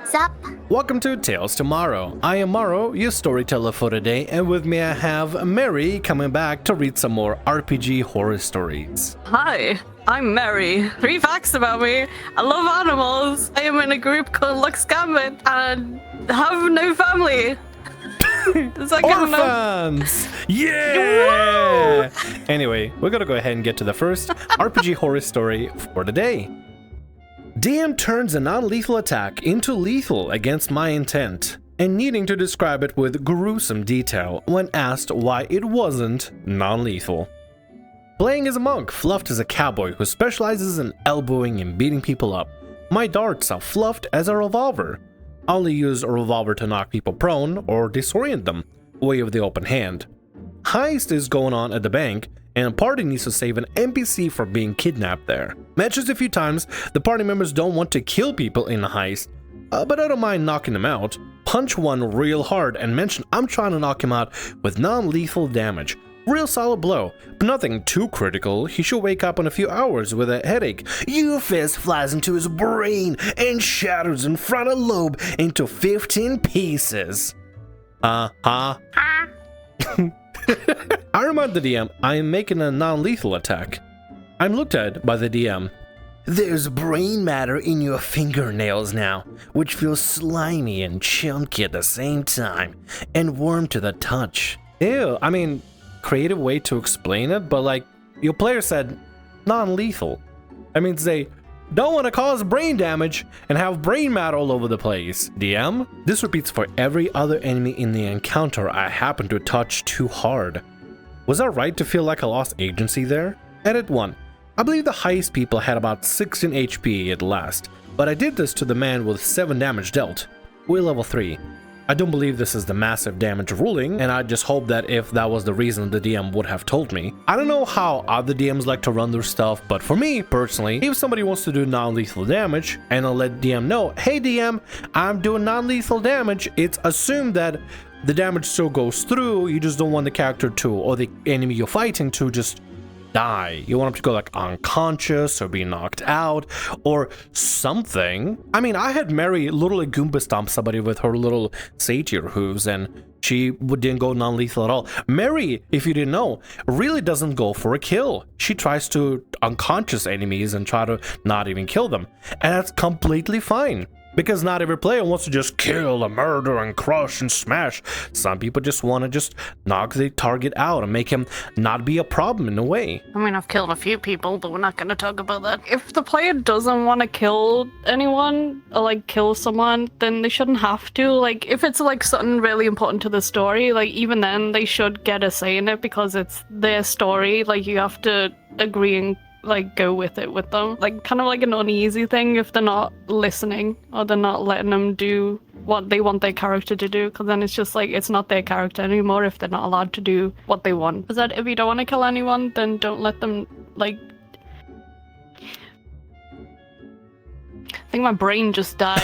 What's up? Welcome to Tales Tomorrow. I am Morrow, your storyteller for today, and with me I have Mary coming back to read some more RPG horror stories. Hi, I'm Mary. 3 facts about me. I love animals. I am in a group called Lux Gambit and have no family. Is that good enough? Orphans! Yeah! Anyway, we're gonna go ahead and get to the first RPG horror story for the day. DM turns a non-lethal attack into lethal against my intent, and needing to describe it with gruesome detail when asked why it wasn't non-lethal. Playing as a monk, Fluffed is a cowboy who specializes in elbowing and beating people up. My darts are fluffed as a revolver. I only use a revolver to knock people prone or disorient them, way of the open hand. Heist is going on at the bank, and a party needs to save an NPC from being kidnapped there. Mentions a few times, the party members don't want to kill people in a heist, but I don't mind knocking them out. Punch one real hard and mention I'm trying to knock him out with non-lethal damage. Real solid blow, but nothing too critical. He should wake up in a few hours with a headache. Your fist flies into his brain and shatters in front of lobe into 15 pieces. I remind the DM I am making a non-lethal attack. I'm looked at by the DM. There's brain matter in your fingernails now, which feels slimy and chunky at the same time, and warm to the touch. Ew, I mean, creative way to explain it, but like, your player said non-lethal. I mean, they don't want to cause brain damage and have brain matter all over the place. DM, this repeats for every other enemy in the encounter I happen to touch too hard. Was that right to feel like I lost agency there? Edit 1. I believe the heist people had about 16 HP at last, but I did this to the man with 7 damage dealt. We're level 3. I don't believe this is the massive damage ruling, and I just hope that if that was the reason, the DM would have told me. I don't know how other DMs like to run their stuff, but for me, personally, if somebody wants to do non-lethal damage, and I'll let DM know, hey DM, I'm doing non-lethal damage, it's assumed that the damage still goes through, you just don't want the character to, or the enemy you're fighting to just die. You want him to go like unconscious or be knocked out or something. I mean, I had Mary literally Goomba stomp somebody with her little satyr hooves and she didn't go non-lethal at all. Mary, if you didn't know, really doesn't go for a kill. She tries to unconscious enemies and try to not even kill them. And that's completely fine. Because not every player wants to just kill and murder and crush and smash. Some people just want to just knock the target out and make him not be a problem in a way. I mean, I've killed a few people, but we're not going to talk about that. If the player doesn't want to kill anyone or like kill someone, then they shouldn't have to. Like, if it's like something really important to the story, like even then they should get a say in it because it's their story. Like, you have to agree and like go with it with them, like kind of like an uneasy thing if they're not listening or they're not letting them do what they want their character to do, because then it's just like it's not their character anymore if they're not allowed to do what they want. Because that if you don't want to kill anyone, then don't let them like. I think my brain just died.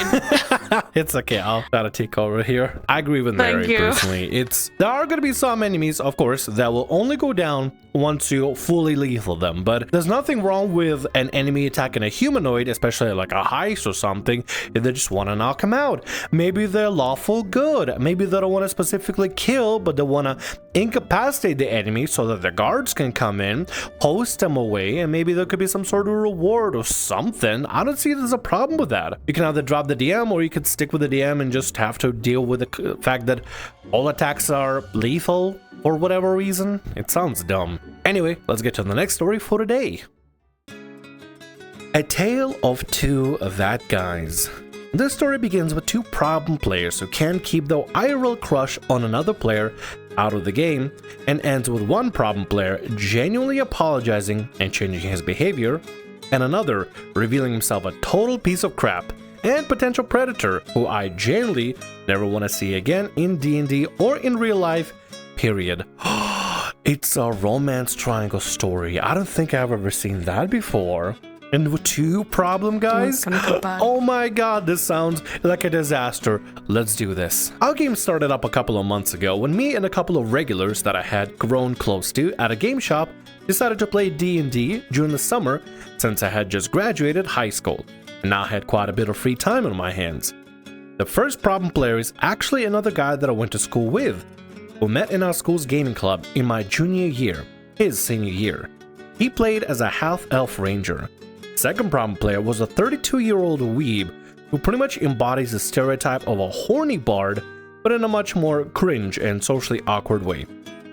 It's okay, I'll try to take over here. I agree with Mary personally. There are going to be some enemies, of course, that will only go down once you fully lethal them, but there's nothing wrong with an enemy attacking a humanoid, especially like a heist or something, if they just want to knock him out. Maybe they're lawful good. Maybe they don't want to specifically kill, but they want to incapacitate the enemy so that the guards can come in, host them away, and maybe there could be some sort of reward or something. I don't see there's a problem with that. You can either drop the DM or you could stick with the DM and just have to deal with the fact that all attacks are lethal for whatever reason. It sounds dumb. Anyway, let's get to the next story for today. A Tale of Two That Guys. This story begins with 2 problem players who can't keep their IRL crush on another player out of the game, and ends with one problem player genuinely apologizing and changing his behavior, and another revealing himself a total piece of crap and potential predator who I genuinely never want to see again in D&D or in real life, period. It's a romance triangle story. I don't think I've ever seen that before. And with 2 problem guys? Oh my god, this sounds like a disaster. Let's do this. Our game started up a couple of months ago when me and a couple of regulars that I had grown close to at a game shop decided to play D&D during the summer since I had just graduated high school and now had quite a bit of free time on my hands. The first problem player is actually another guy that I went to school with. We met in our school's gaming club in my junior year, his senior year. He played as a half-elf ranger. Second problem player was a 32-year-old weeb who pretty much embodies the stereotype of a horny bard, but in a much more cringe and socially awkward way.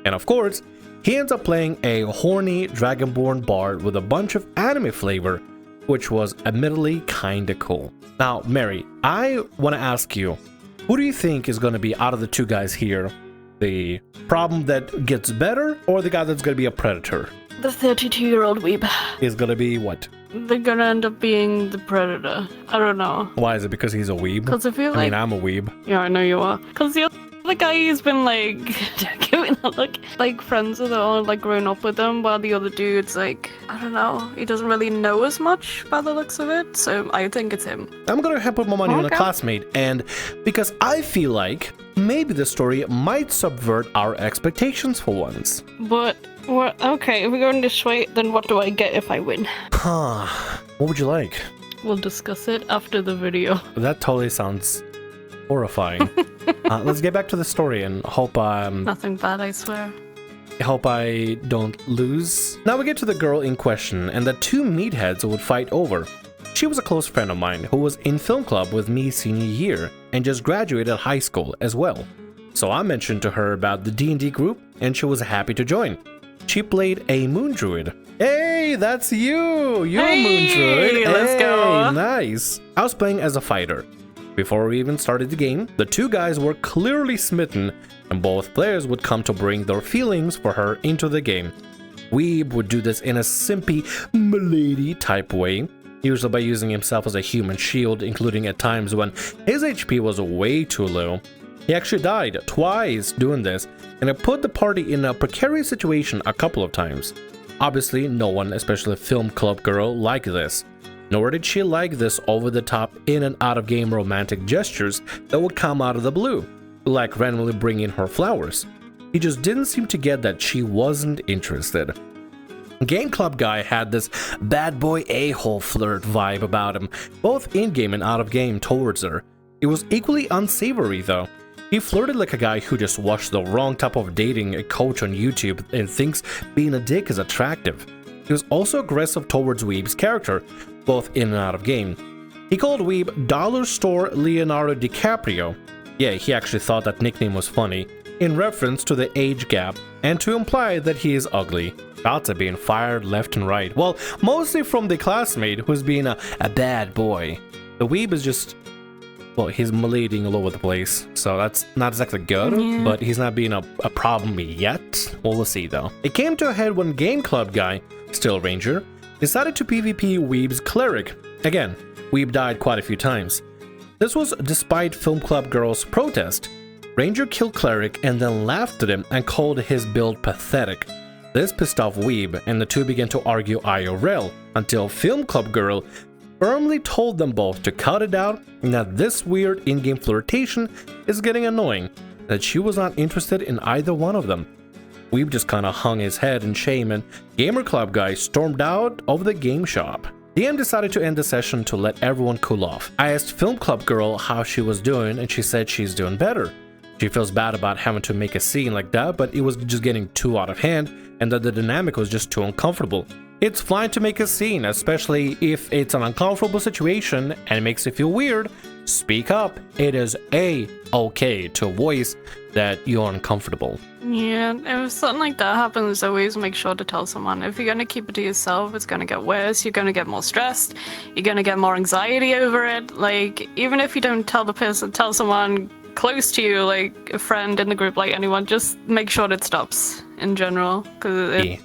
And of course, he ends up playing a horny dragonborn bard with a bunch of anime flavor, which was admittedly kinda cool. Now, Mary, I want to ask you, who do you think is going to be out of the two guys here? The problem that gets better, or the guy that's going to be a predator? The 32-year-old weeb. Is going to be what? They're gonna end up being the predator. I don't know. Why is it? Because he's a weeb? Because I feel like... I mean, I'm a weeb. Yeah, I know you are. Because the other guy, he's been like... giving that look. Like friends with him, or like grown up with him, while the other dude's like... I don't know. He doesn't really know as much by the looks of it. So I think it's him. I'm gonna put my money on a classmate. And because I feel like maybe the story might subvert our expectations for once. But... what? Okay, if we're going this way, then what do I get if I win? Huh. What would you like? We'll discuss it after the video. That totally sounds horrifying. Let's get back to the story and hope Nothing bad, I swear. hope I don't lose. Now we get to the girl in question and the two meatheads would fight over. She was a close friend of mine who was in film club with me senior year and just graduated high school as well. So I mentioned to her about the D&D group and she was happy to join. She played a moon druid. Hey, that's you! You're a moon druid. Let's go. Nice. I was playing as a fighter. Before we even started the game, the two guys were clearly smitten, and both players would come to bring their feelings for her into the game. Weeb would do this in a simpy, milady type way, usually by using himself as a human shield, including at times when his HP was way too low. He actually died twice doing this, and it put the party in a precarious situation a couple of times. Obviously, no one, especially a film club girl, liked this. Nor did she like this over-the-top in and out-of-game romantic gestures that would come out of the blue, like randomly bringing her flowers. He just didn't seem to get that she wasn't interested. Game Club guy had this bad boy a-hole flirt vibe about him, both in-game and out-of-game towards her. It was equally unsavory though. He flirted like a guy who just watched the wrong type of dating a coach on YouTube and thinks being a dick is attractive. He was also aggressive towards Weeb's character, both in and out of game. He called Weeb Dollar Store Leonardo DiCaprio. Yeah, he actually thought that nickname was funny, in reference to the age gap, and to imply that he is ugly. Shots are being fired left and right, well, mostly from the classmate who's being a bad boy. The Weeb is just... well, he's malading all over the place, so that's not exactly good, but he's not being a problem yet. Well, we'll see though. It came to a head when Game Club guy, still Ranger, decided to PvP Weeb's cleric. Again, Weeb died quite a few times. This was despite Film Club girl's protest. Ranger killed cleric and then laughed at him and called his build pathetic. This pissed off Weeb and the two began to argue IRL until Film Club girl firmly told them both to cut it out and that this weird in-game flirtation is getting annoying, that she was not interested in either one of them. Weeb just kinda hung his head in shame and Gamer Club guy stormed out of the game shop. DM decided to end the session to let everyone cool off. I asked Film Club girl how she was doing and she said she's doing better. She feels bad about having to make a scene like that, but it was just getting too out of hand and that the dynamic was just too uncomfortable. It's fine to make a scene, especially if it's an uncomfortable situation and it makes you feel weird. Speak up. It is okay to voice that you're uncomfortable. Yeah, if something like that happens, always make sure to tell someone. If you're going to keep it to yourself, it's going to get worse. You're going to get more stressed. You're going to get more anxiety over it. Like, even if you don't tell the person, tell someone close to you, like a friend in the group, like anyone, just make sure it stops in general, because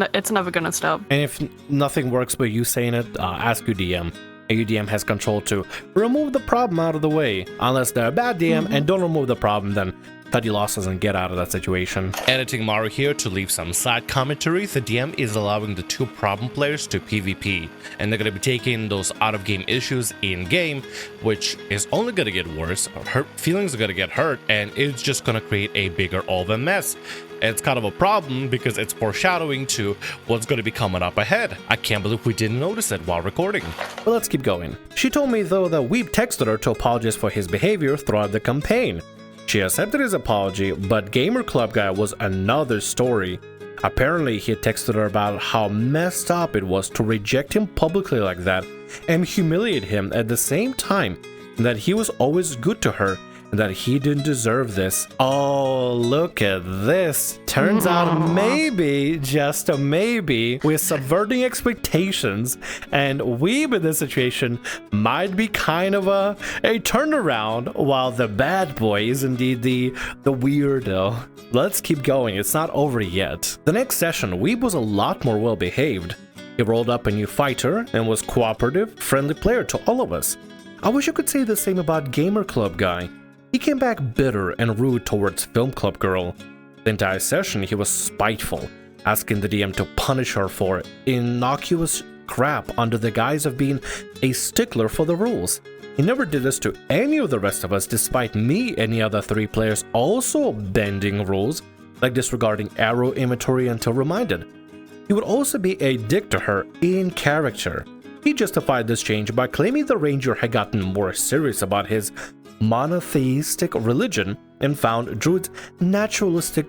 it's never gonna stop. And if nothing works but you saying it, ask your DM. A UDM has control to remove the problem out of the way. Unless they're a bad DM and don't remove the problem, then study losses and get out of that situation. Editing Morrow here to leave some side commentary. The DM is allowing the 2 problem players to PvP, and they're going to be taking those out-of-game issues in-game, which is only going to get worse. Feelings are going to get hurt, and it's just going to create a bigger all-the mess. It's kind of a problem because it's foreshadowing to what's going to be coming up ahead. I can't believe we didn't notice it while recording. But let's keep going. She told me though that Weeb texted her to apologize for his behavior throughout the campaign. She accepted his apology, but Gamer Club Guy was another story. Apparently he texted her about how messed up it was to reject him publicly like that and humiliate him at the same time, and that he was always good to her, that he didn't deserve this. Oh, look at this. Turns out maybe, just a maybe, we're subverting expectations, and Weeb in this situation might be kind of a turnaround, while the bad boy is indeed the weirdo. Let's keep going, it's not over yet. The next session, Weeb was a lot more well behaved. He rolled up a new fighter and was cooperative, friendly player to all of us. I wish I could say the same about Gamer Club Guy. He came back bitter and rude towards Film Club Girl. The entire session he was spiteful, asking the DM to punish her for innocuous crap under the guise of being a stickler for the rules. He never did this to any of the rest of us, despite me and the other 3 players also bending rules, like disregarding arrow inventory until reminded. He would also be a dick to her in character. He justified this change by claiming the ranger had gotten more serious about his monotheistic religion and found Druid's naturalistic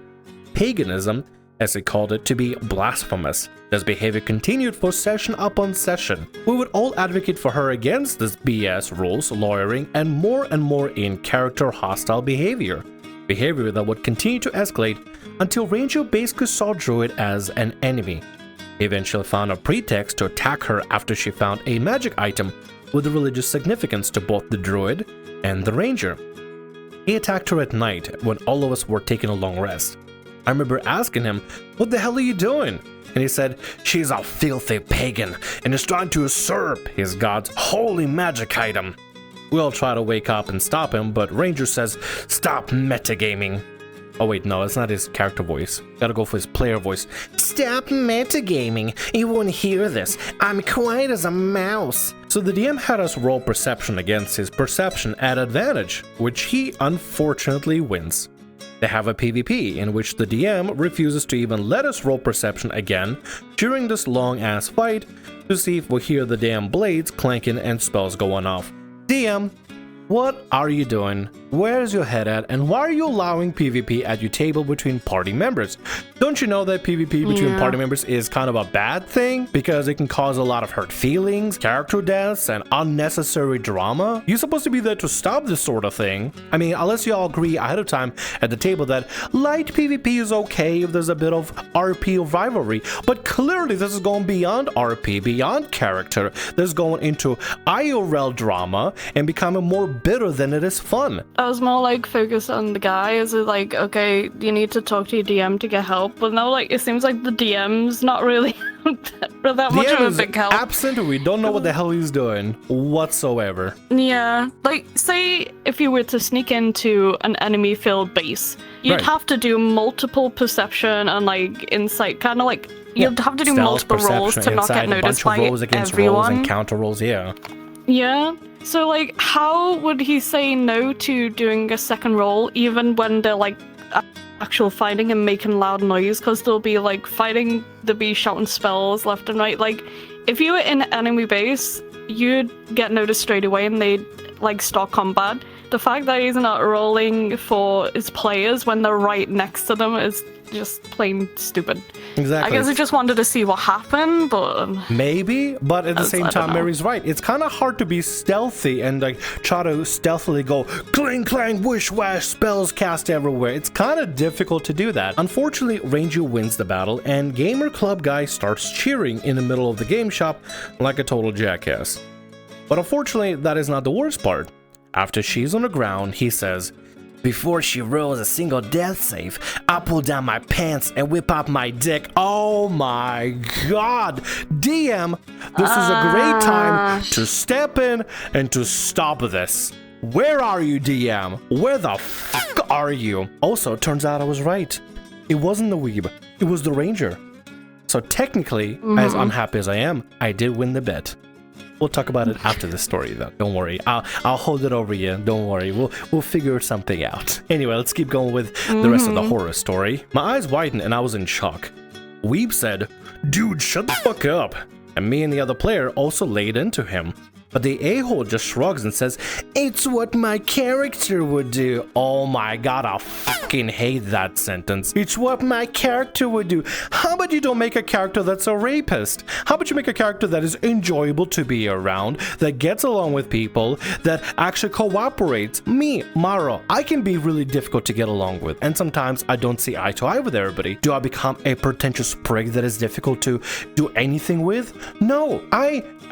paganism, as he called it, to be blasphemous. This behavior continued for session upon session. We would all advocate for her against this BS rules, lawyering, and more in character hostile behavior that would continue to escalate until Ranger basically saw Druid as an enemy. He eventually found a pretext to attack her after she found a magic item with religious significance to both the Druid and the Ranger. He attacked her at night when all of us were taking a long rest. I remember asking him, "What the hell are you doing?" And he said, "She's a filthy pagan and is trying to usurp his god's holy magic item." We all try to wake up and stop him, but Ranger says, "Stop metagaming." Oh wait, no, it's not his character voice. Gotta go for his player voice. "Stop metagaming. You won't hear this. I'm quiet as a mouse." So the DM had us roll perception against his perception at advantage, which he unfortunately wins. They have a PvP in which the DM refuses to even let us roll perception again during this long ass fight to see if we hear the damn blades clanking and spells going off. DM, what are you doing? Where's your head at? And why are you allowing PvP at your table between party members? Don't you know that PvP between party members is kind of a bad thing? Because it can cause a lot of hurt feelings, character deaths, and unnecessary drama? You're supposed to be there to stop this sort of thing. I mean, unless you all agree ahead of time at the table that light PvP is okay if there's a bit of RP rivalry. But clearly this is going beyond RP, beyond character. This is going into IRL drama and becoming more bitter than it is fun. I was more like focused on the guy. Is it like, okay, you need to talk to your DM to get help? But now, like, it seems like the DM's not really that much of a big help. Absent, we don't know what the hell he's doing whatsoever. Yeah, like, say if you were to sneak into an enemy-filled base, you'd have to do multiple perception and like insight, kind of like you'd have to do Stealth, multiple rolls to not get noticed by rolls against everyone. Rolls and counter rolls, yeah. Yeah. So, like, how would he say no to doing a second roll, even when they're, like, actual fighting and making loud noise? Because they'll be, like, fighting, they'll be shouting spells left and right. Like, if you were in an enemy base, you'd get noticed straight away and they'd, like, start combat. The fact that he's not rolling for his players when they're right next to them is just plain stupid. Exactly. I guess I just wanted to see what happened, but maybe, but at the same time, Mary's right. It's kind of hard to be stealthy and like try to stealthily go clang clang whoosh wash spells cast everywhere. It's kind of difficult to do that. Unfortunately, Ranger wins the battle and Gamer Club Guy starts cheering in the middle of the game shop like a total jackass. But unfortunately, that is not the worst part. After she's on the ground, he says, "Before she rolls a single death save, I'll pull down my pants and whip out my dick." Oh my god! DM, this is a great time to step in and to stop this. Where are you, DM? Where the fuck are you? Also, turns out I was right. It wasn't the Weeb. It was the Ranger. So technically, as unhappy as I am, I did win the bet. We'll talk about it after the story, though. Don't worry. I'll hold it over you. Don't worry. We'll figure something out. Anyway, let's keep going with the rest of the horror story. My eyes widened and I was in shock. Weeb said, "Dude, shut the fuck up." And me and the other player also laid into him. But the a-hole just shrugs and says, "It's what my character would do." Oh my god, I fucking hate that sentence. It's what my character would do. How about you don't make a character that's a rapist? How about you make a character that is enjoyable to be around, that gets along with people, that actually cooperates? Me, Morrow, I can be really difficult to get along with, and sometimes I don't see eye to eye with everybody. Do I become a pretentious prig that is difficult to do anything with? No,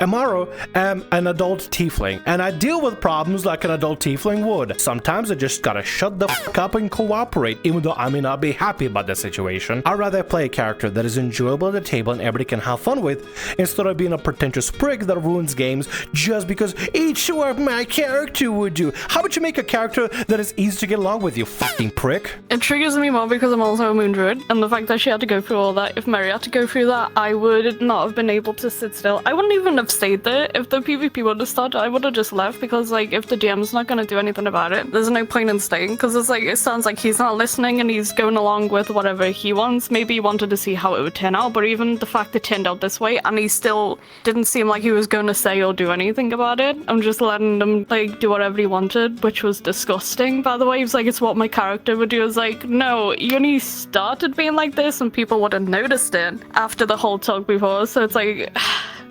Morrow, am an adult tiefling, and I deal with problems like an adult tiefling would. Sometimes I just gotta shut the fuck up and cooperate, even though I may not be happy about the situation. I'd rather play a character that is enjoyable at the table and everybody can have fun with, instead of being a pretentious prick that ruins games just because it's what my character would do. How about you make a character that is easy to get along with, you fucking prick? It triggers me more because I'm also a moon druid, and the fact that she had to go through all that, if Mary had to go through that, I would not have been able to sit still. I wouldn't even have stayed there. If the PvP would have started, I would have just left, because like if the DM's not going to do anything about it, there's no point in staying, because it's like, it sounds like he's not listening and he's going along with whatever he wants. Maybe he wanted to see how it would turn out, but even the fact it turned out this way and he still didn't seem like he was going to say or do anything about it, I'm just letting him like do whatever he wanted, which was disgusting, by the way. He was like, "It's what my character would do." It's like, no, you only started being like this and people would have noticed it after the whole talk before, so it's like,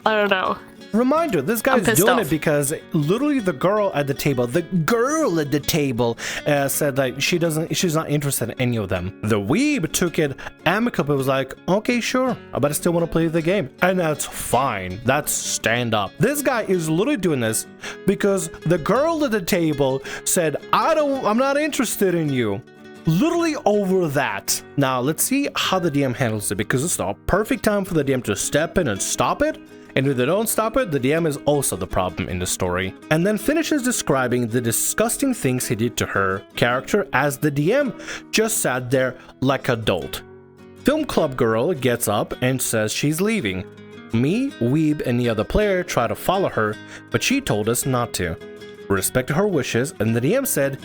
I don't know. Reminder, this guy's doing it because literally the girl at the table said that she's not interested in any of them. The Weeb took it amicably, was like, "Okay, sure, but I still want to play the game." And that's fine. That's stand up. This guy is literally doing this because the girl at the table said, I'm not interested in you. Literally over that. Now, let's see how the DM handles it, because it's the perfect time for the DM to step in and stop it. And if they don't stop it, the DM is also the problem in the story. And then finishes describing the disgusting things he did to her character as the DM just sat there like a dolt. Film club girl gets up and says she's leaving. Me, Weeb, and the other player try to follow her, but she told us not to. We respected her wishes, and the DM said,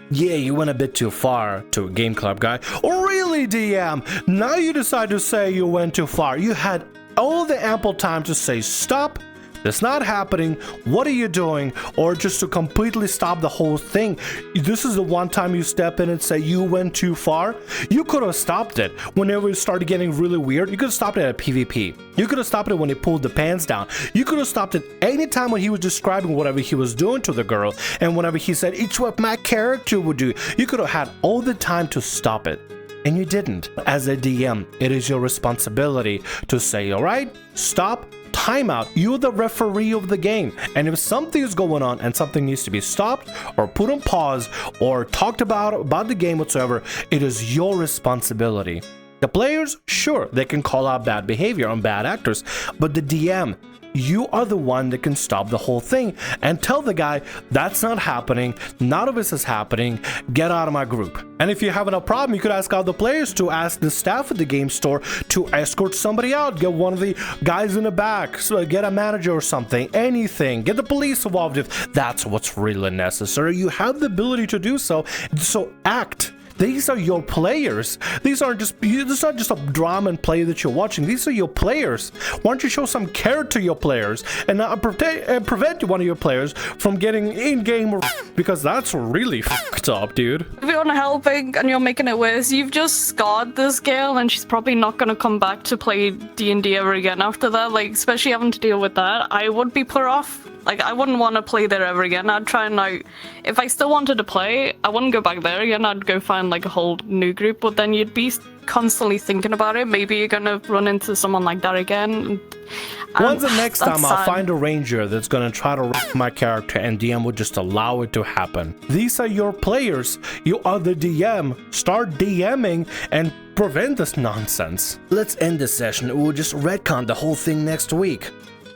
"Yeah, you went a bit too far," to a game club guy. "Oh, really, DM? Now you decide to say you went too far. You had all the ample time to say, stop, that's not happening, what are you doing?" Or just to completely stop the whole thing. This is the one time you step in and say you went too far. You could have stopped it whenever it started getting really weird. You could have stopped it at PvP. You could have stopped it when he pulled the pants down. You could have stopped it anytime when he was describing whatever he was doing to the girl, and whenever he said, "It's what my character would do." You could have had all the time to stop it. And you didn't. As a DM, it is your responsibility to say, "All right, stop, time out." You're the referee of the game. And if something is going on and something needs to be stopped or put on pause or talked about the game whatsoever, it is your responsibility. The players, sure, they can call out bad behavior on bad actors, but the DM, you are the one that can stop the whole thing and tell the guy, "That's not happening, none of this is happening, get out of my group." And if you're having a problem, you could ask other players to ask the staff at the game store to escort somebody out, get one of the guys in the back, so get a manager or something, anything, get the police involved if that's what's really necessary. You have the ability to do so, so act. These are your players. This is not just a drama and play that you're watching. These are your players. Why don't you show some care to your players and not prevent one of your players from getting in-game, because that's really fucked up, dude. If you're not helping and you're making it worse, you've just scarred this girl, and she's probably not going to come back to play D&D ever again after that. Like, especially having to deal with that, I would be put off. Like, I wouldn't want to play there ever again. I'd try and, like, if I still wanted to play, I wouldn't go back there again. I'd go find, like, a whole new group. But then you'd be constantly thinking about it. Maybe you're going to run into someone like that again. When's the next time I'll find a ranger that's going to try to wreck my character and DM would just allow it to happen? These are your players. You are the DM. Start DMing and prevent this nonsense. Let's end this session. We'll just retcon the whole thing next week.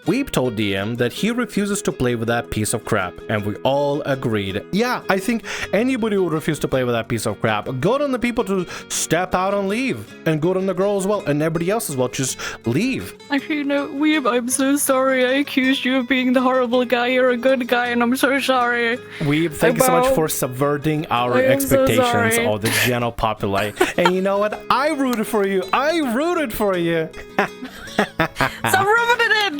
Weeb told DM that he refuses to play with that piece of crap, and we all agreed. Yeah, I think anybody would refuse to play with that piece of crap. Good on the people to step out and leave, and good on the girl as well, and everybody else as well, just leave. Actually, no, Weeb, I'm so sorry. I accused you of being the horrible guy. You're a good guy, and I'm so sorry. Weeb, thank you so much for subverting our expectations of the general populace. And you know what? I rooted for you. I rooted for you. Stop rubbing it in!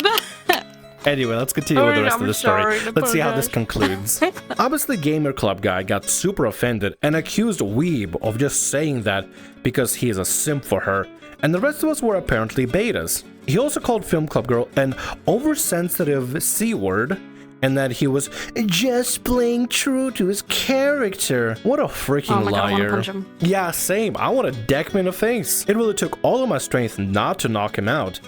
Anyway, let's continue with the rest of the story. Sorry, Let's see how this concludes. Obviously, Gamer Club guy got super offended and accused Weeb of just saying that because he is a simp for her, and the rest of us were apparently betas. He also called Film Club Girl an oversensitive C-word, and that he was just playing true to his character. What a freaking liar. God, I wanna punch him. Yeah, same. I want to deck him in the face. It really took all of my strength not to knock him out.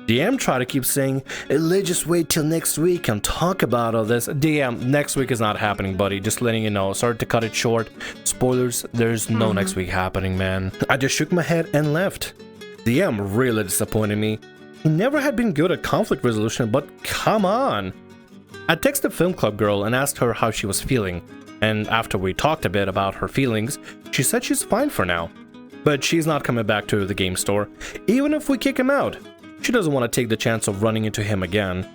DM tried to keep saying, let's just wait till next week and talk about all this. DM, next week is not happening, buddy. Just letting you know. Sorry to cut it short. Spoilers, there's no next week happening, man. I just shook my head and left. DM really disappointed me. He never had been good at conflict resolution, but come on. I texted Film Club Girl and asked her how she was feeling. And after we talked a bit about her feelings, she said she's fine for now. But she's not coming back to the game store, even if we kick him out. She doesn't want to take the chance of running into him again.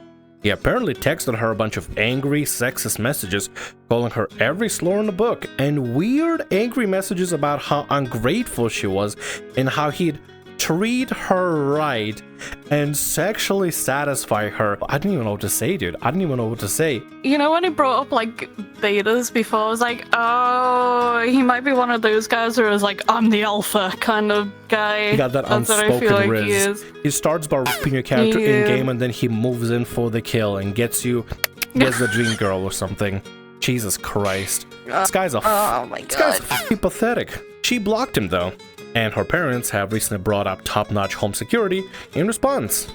He apparently texted her a bunch of angry, sexist messages, calling her every slur in the book, and weird, angry messages about how ungrateful she was and how he'd treat her right and sexually satisfy her. I didn't even know what to say, dude. I didn't even know what to say. You know, when he brought up like betas before, I was like, oh, he might be one of those guys who is like, I'm the alpha kind of guy. He got that unspoken riz. He starts by ripping your character in game, and then he moves in for the kill and gets the dream girl or something. Jesus Christ. This guy's fucking pathetic. She blocked him though, and her parents have recently brought up top-notch home security in response.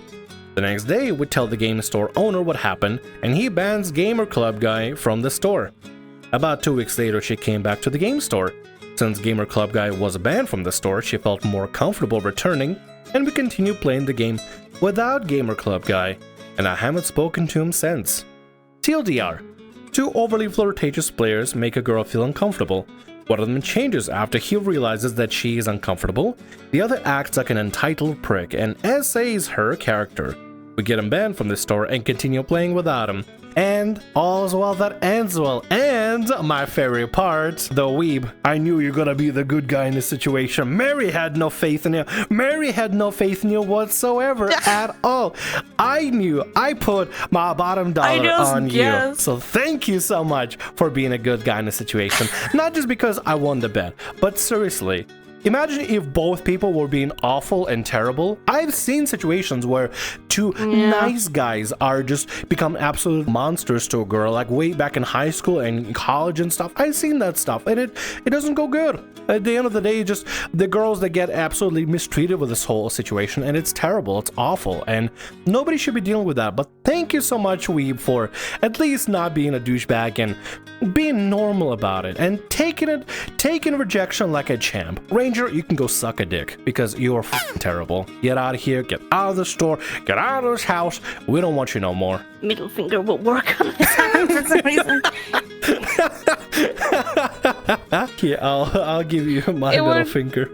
The next day, we tell the game store owner what happened, and he bans Gamer Club guy from the store. About 2 weeks later, she came back to the game store. Since Gamer Club guy was banned from the store, she felt more comfortable returning, and we continued playing the game without Gamer Club guy, and I haven't spoken to him since. TLDR. 2 overly flirtatious players make a girl feel uncomfortable. One of them changes after he realizes that she is uncomfortable. The other acts like an entitled prick and essays her character. We get him banned from the store and continue playing without him. And all's well that ends well. And my favorite part, the Weeb. I knew you're gonna be the good guy in this situation. Mary had no faith in you. Mary had no faith in you whatsoever at all. I knew. I put my bottom dollar on you. So thank you so much for being a good guy in this situation. Not just because I won the bet, but seriously. Imagine if both people were being awful and terrible. I've seen situations where 2 nice guys are just become absolute monsters to a girl, like way back in high school and college and stuff. I've seen that stuff, and it doesn't go good. At the end of the day, just the girls that get absolutely mistreated with this whole situation, and it's terrible, it's awful, and nobody should be dealing with that. But thank you so much, Weeb, for at least not being a douchebag and being normal about it, and taking rejection like a champ. Ranger, you can go suck a dick, because you are f***ing terrible. Get out of here, get out of the store, get out of this house. We don't want you no more. Middle finger will work on this for some reason. Yeah, I'll give you my middle finger.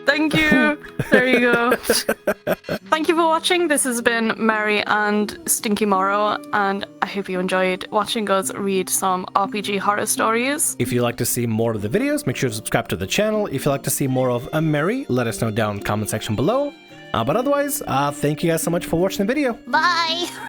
Thank you. There you go. Thank you for watching. This has been Mary and Stinky Morrow, and I hope you enjoyed watching us read some RPG horror stories. If you'd like to see more of the videos, make sure to subscribe to the channel. If you'd like to see more of Mary, let us know down in the comment section below. But otherwise, thank you guys so much for watching the video. Bye!